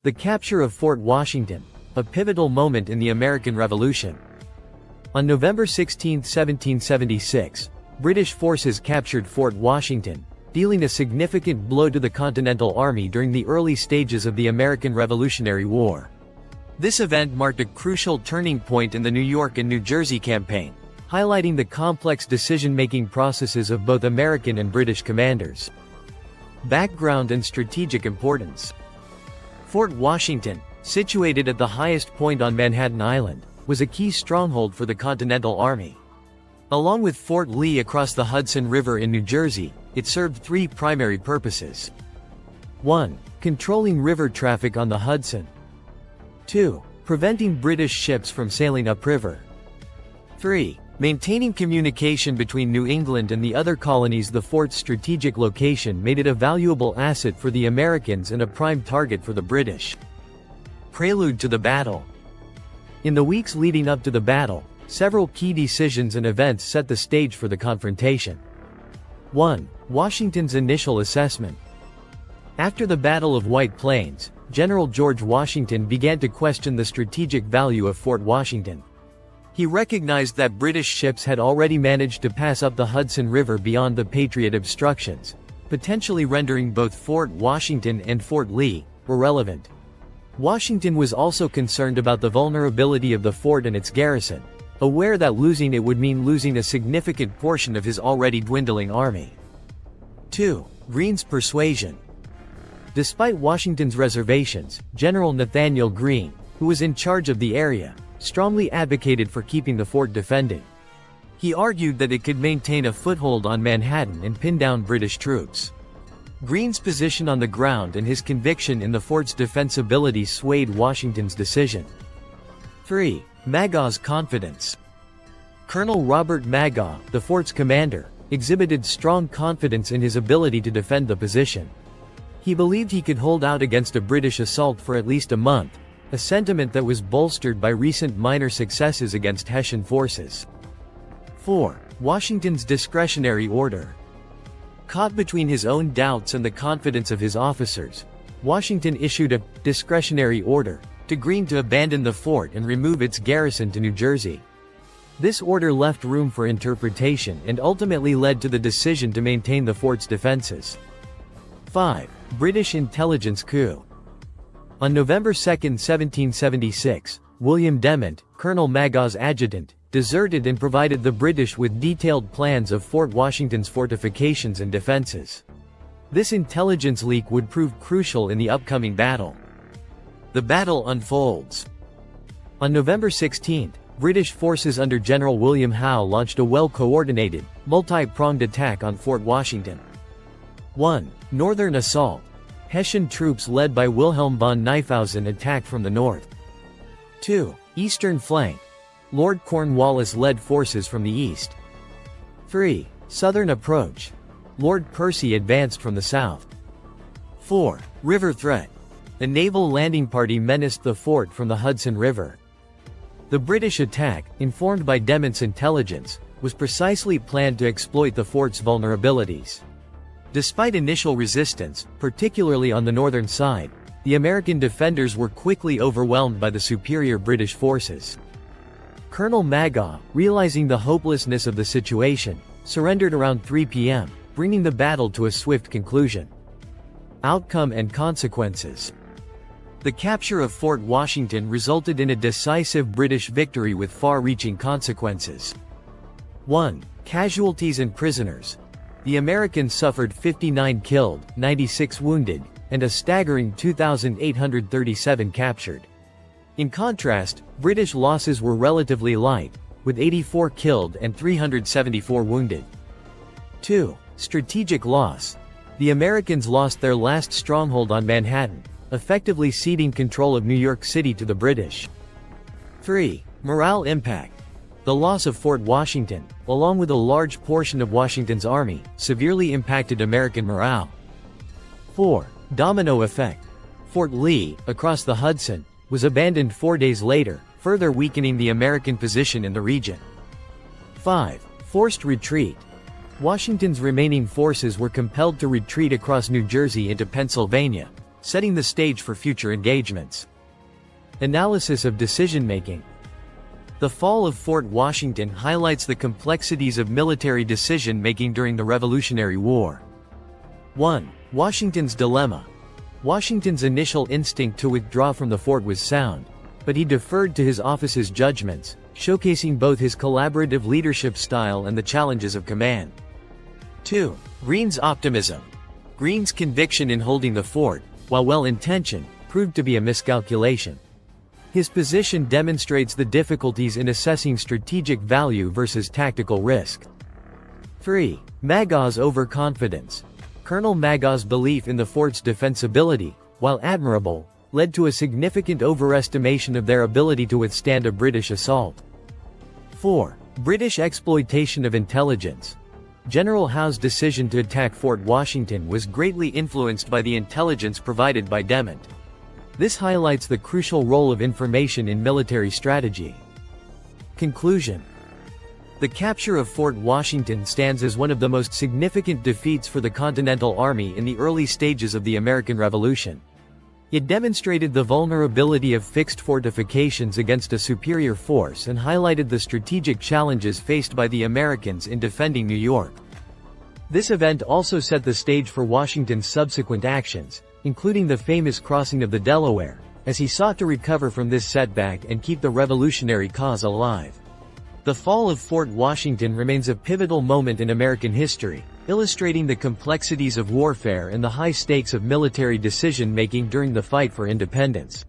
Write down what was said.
The capture of Fort Washington, a pivotal moment in the American Revolution. On November 16, 1776, British forces captured Fort Washington, dealing a significant blow to the Continental Army during the early stages of the American Revolutionary War. This event marked a crucial turning point in the New York and New Jersey campaign, highlighting the complex decision-making processes of both American and British commanders. Background and strategic importance. Fort Washington, situated at the highest point on Manhattan Island, was a key stronghold for the Continental Army. Along with Fort Lee across the Hudson River in New Jersey, it served three primary purposes. 1. Controlling river traffic on the Hudson. 2. Preventing British ships from sailing upriver. 3. Maintaining communication between New England and the other colonies. The fort's strategic location made it a valuable asset for the Americans and a prime target for the British. Prelude to the battle. In the weeks leading up to the battle, several key decisions and events set the stage for the confrontation. 1. Washington's initial assessment. After the Battle of White Plains, General George Washington began to question the strategic value of Fort Washington. He recognized that British ships had already managed to pass up the Hudson River beyond the Patriot obstructions, potentially rendering both Fort Washington and Fort Lee irrelevant. Washington was also concerned about the vulnerability of the fort and its garrison, aware that losing it would mean losing a significant portion of his already dwindling army. 2. Greene's persuasion. Despite Washington's reservations, General Nathaniel Greene, who was in charge of the area, strongly advocated for keeping the fort defended. He argued that it could maintain a foothold on Manhattan and pin down British troops. Greene's position on the ground and his conviction in the fort's defensibility swayed Washington's decision. 3. Magaw's confidence. Colonel Robert Magaw, the fort's commander, exhibited strong confidence in his ability to defend the position. He believed he could hold out against a British assault for at least a month, a sentiment that was bolstered by recent minor successes against Hessian forces. 4. Washington's discretionary order. Caught between his own doubts and the confidence of his officers, Washington issued a discretionary order to Greene to abandon the fort and remove its garrison to New Jersey. This order left room for interpretation and ultimately led to the decision to maintain the fort's defenses. 5. British intelligence coup. On November 2, 1776, William Demont, Colonel Magaw's adjutant, deserted and provided the British with detailed plans of Fort Washington's fortifications and defenses. This intelligence leak would prove crucial in the upcoming battle. The battle unfolds. On November 16, British forces under General William Howe launched a well-coordinated, multi-pronged attack on Fort Washington. 1. Northern assault. Hessian troops led by Wilhelm von Knyphausen attacked from the north. 2. Eastern flank. Lord Cornwallis led forces from the east. 3. Southern approach. Lord Percy advanced from the south. 4. River threat. A naval landing party menaced the fort from the Hudson River. The British attack, informed by Demont's intelligence, was precisely planned to exploit the fort's vulnerabilities. Despite initial resistance, particularly on the northern side, the American defenders were quickly overwhelmed by the superior British forces. Colonel Magaw, realizing the hopelessness of the situation, surrendered around 3 p.m., bringing the battle to a swift conclusion. Outcome and consequences. The capture of Fort Washington resulted in a decisive British victory with far-reaching consequences. 1. Casualties and prisoners. The Americans suffered 59 killed, 96 wounded, and a staggering 2,837 captured. In contrast, British losses were relatively light, with 84 killed and 374 wounded. 2. Strategic loss. The Americans lost their last stronghold on Manhattan, effectively ceding control of New York City to the British. 3. Morale impact. The loss of Fort Washington, along with a large portion of Washington's army, severely impacted American morale. 4. Domino effect. Fort Lee, across the Hudson, was abandoned 4 days later, further weakening the American position in the region. 5. Forced retreat. Washington's remaining forces were compelled to retreat across New Jersey into Pennsylvania, setting the stage for future engagements. Analysis of decision-making. The fall of Fort Washington highlights the complexities of military decision-making during the Revolutionary War. 1. Washington's dilemma. Washington's initial instinct to withdraw from the fort was sound, but he deferred to his office's judgments, showcasing both his collaborative leadership style and the challenges of command. 2. Greene's optimism. Greene's conviction in holding the fort, while well-intentioned, proved to be a miscalculation. His position demonstrates the difficulties in assessing strategic value versus tactical risk. 3. Magaw's overconfidence. Colonel Magaw's belief in the fort's defensibility, while admirable, led to a significant overestimation of their ability to withstand a British assault. 4. British exploitation of intelligence. General Howe's decision to attack Fort Washington was greatly influenced by the intelligence provided by Demont. This highlights the crucial role of information in military strategy. Conclusion. The capture of Fort Washington stands as one of the most significant defeats for the Continental Army in the early stages of the American Revolution. It demonstrated the vulnerability of fixed fortifications against a superior force and highlighted the strategic challenges faced by the Americans in defending New York. This event also set the stage for Washington's subsequent actions, including the famous crossing of the Delaware, as he sought to recover from this setback and keep the revolutionary cause alive. The fall of Fort Washington remains a pivotal moment in American history, illustrating the complexities of warfare and the high stakes of military decision-making during the fight for independence.